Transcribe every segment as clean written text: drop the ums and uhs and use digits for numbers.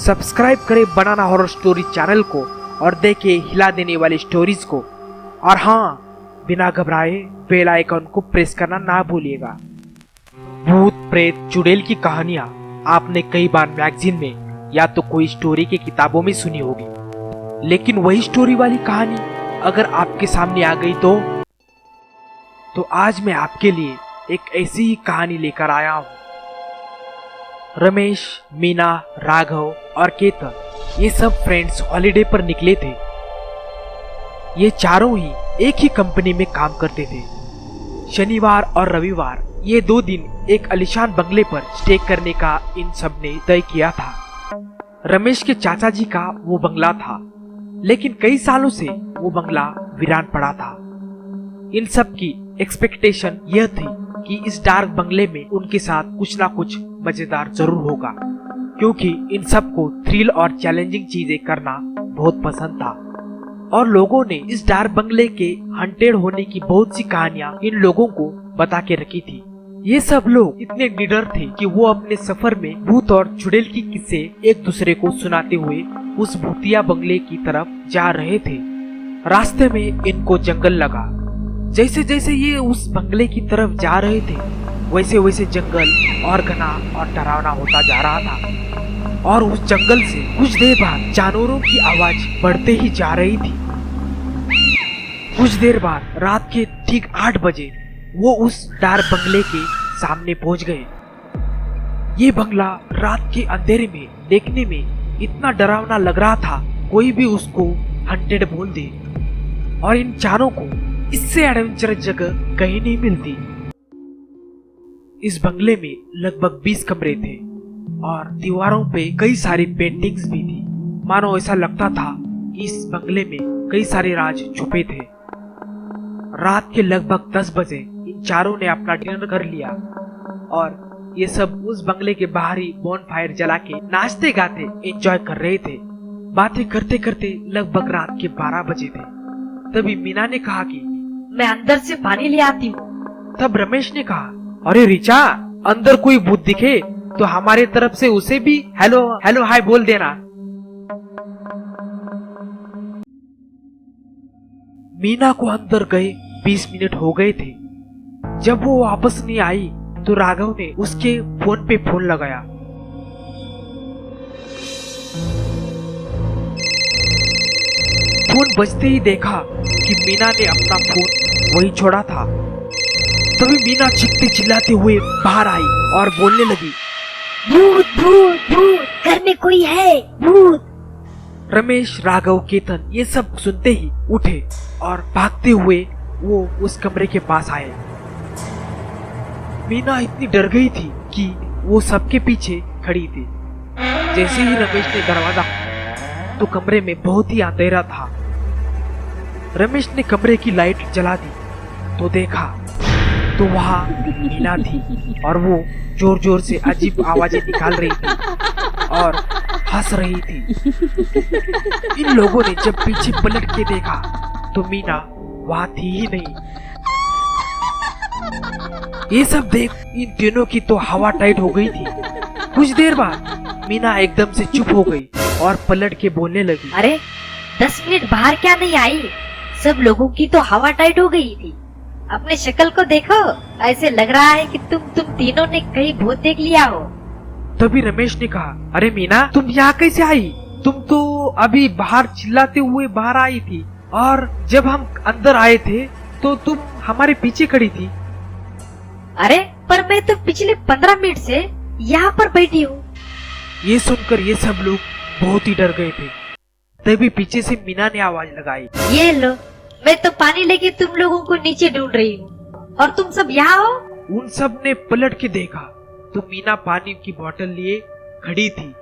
Subscribe करें बनाना horror story channel को और देखें हिला देने वाली स्टोरीज को। और हाँ, बिना घबराए बेल आइकन को प्रेस करना ना भूलिएगा। भूत प्रेत चुड़ैल की कहानियां आपने कई बार मैगजीन में या तो कोई स्टोरी की किताबों में सुनी होगी, लेकिन वही स्टोरी वाली कहानी अगर आपके सामने आ गई तो आज मैं आपके लिए एक ऐसी ही कहानी लेकर आया हूँ। रमेश, मीना, राघव और केतन ये सब फ्रेंड्स हॉलिडे पर निकले थे। ये चारों ही एक ही कंपनी में काम करते थे। शनिवार और रविवार ये 2 दिन एक आलीशान बंगले पर स्टे करने का इन सब ने तय किया था। रमेश के चाचा जी का वो बंगला था, लेकिन कई सालों से वो बंगला वीरान पड़ा था। इन सब की एक्सपेक्टेशन यह थी कि इस डार्क बंगले में उनके साथ कुछ ना कुछ मजेदार जरूर होगा, क्योंकि इन सबको थ्रिल और चैलेंजिंग चीजें करना बहुत पसंद था। और लोगों ने इस डार्क बंगले के हंटेड होने की बहुत सी कहानियां इन लोगों को बता के रखी थी। ये सब लोग इतने निडर थे कि वो अपने सफर में भूत और चुड़ैल की किस्से एक दूसरे को सुनाते हुए उस भूतिया बंगले की तरफ जा रहे थे। रास्ते में इनको जंगल लगा। जैसे जैसे ये उस बंगले की तरफ जा रहे थे, वैसे वैसे जंगल और घना और डरावना होता जा रहा था। और उस जंगल से कुछ देर बाद जानवरों की आवाज बढ़ते ही जा रही थी। कुछ देर बाद रात के ठीक 8 बजे वो उस डार्क बंगले के सामने पहुंच गए। ये बंगला रात के अंधेरे में देखने में इतना डरावना लग रहा था, कोई भी उसको हंटेड बोल दे। और इन चारों को इससे एडवेंचरस जगह कहीं नहीं मिलती। इस बंगले में लगभग 20 कमरे थे और दीवारों पे कई सारी पेंटिंग्स भी थी। मानो ऐसा लगता था कि इस बंगले में कई सारे राज छुपे थे। रात के लगभग 10 बजे इन चारों ने अपना डिनर कर लिया और ये सब उस बंगले के बाहर ही बॉनफायर जला के नाचते गाते एंजॉय कर रहे थे। बातें करते करते लगभग रात के 12 बजे थे। तभी मीना ने कहा कि मैं अंदर से पानी ले आती हूँ। तब रमेश ने कहा, अरे रिचा, अंदर कोई भूत दिखे तो हमारे तरफ से उसे भी हेलो हेलो हाय बोल देना। मीना को अंदर गए 20 मिनट हो गए थे। जब वो वापस नहीं आई तो राघव ने उसके फोन पे फोन लगाया। फोन बजते ही देखा कि मीना ने अपना फोन वही छोड़ा था। तभी मीना चीखते चिल्लाते हुए बाहर आई और बोलने लगी, भूत भूत भूत, घर में कोई है, भूत। रमेश, राघव, केतन ये सब सुनते ही उठे और भागते हुए वो उस कमरे के पास आए। मीना इतनी डर गई थी कि वो सबके पीछे खड़ी थी। जैसे ही रमेश ने दरवाजा तो कमरे में बहुत ही अंधेरा था। रमेश ने कमरे की लाइट जला दी तो देखा तो वहाँ मीना थी और वो जोर जोर से अजीब आवाजें निकाल रही थी और हंस रही थी। इन लोगों ने जब पीछे पलट के देखा तो मीना वहाँ थी ही नहीं। ये सब देख इन तीनों की तो हवा टाइट हो गई थी। कुछ देर बाद मीना एकदम से चुप हो गई और पलट के बोलने लगी, अरे 10 मिनट बाहर क्या नहीं आई? सब लोगों की तो हवा टाइट हो गई थी। अपने शक्ल को देखो, ऐसे लग रहा है कि तुम तीनों ने कहीं भूत देख लिया हो। तभी रमेश ने कहा, अरे मीना, तुम यहाँ कैसे आई? तुम तो अभी बाहर चिल्लाते हुए बाहर आई थी और जब हम अंदर आए थे तो तुम हमारे पीछे खड़ी थी। अरे पर मैं तो पिछले 15 मिनट से यहाँ पर बैठी हूँ। ये सुनकर ये सब लोग बहुत ही डर गए थे। तभी पीछे से मीना ने आवाज लगाई, ये लो, मैं तो पानी लेके तुम लोगों को नीचे ढूंढ रही हूँ और तुम सब यहाँ हो। उन सब ने पलट के देखा तो मीना पानी की बोतल लिए खड़ी थी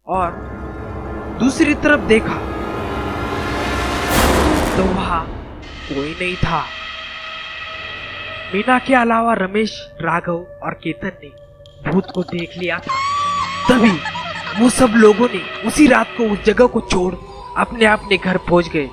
और दूसरी तरफ देखा तो वहाँ कोई नहीं था। मीना के अलावा रमेश, राघव और केतन ने भूत को देख लिया था। तभी वो सब लोगों ने उसी रात को उस जगह को छोड़ अपने घर पहुंच गए।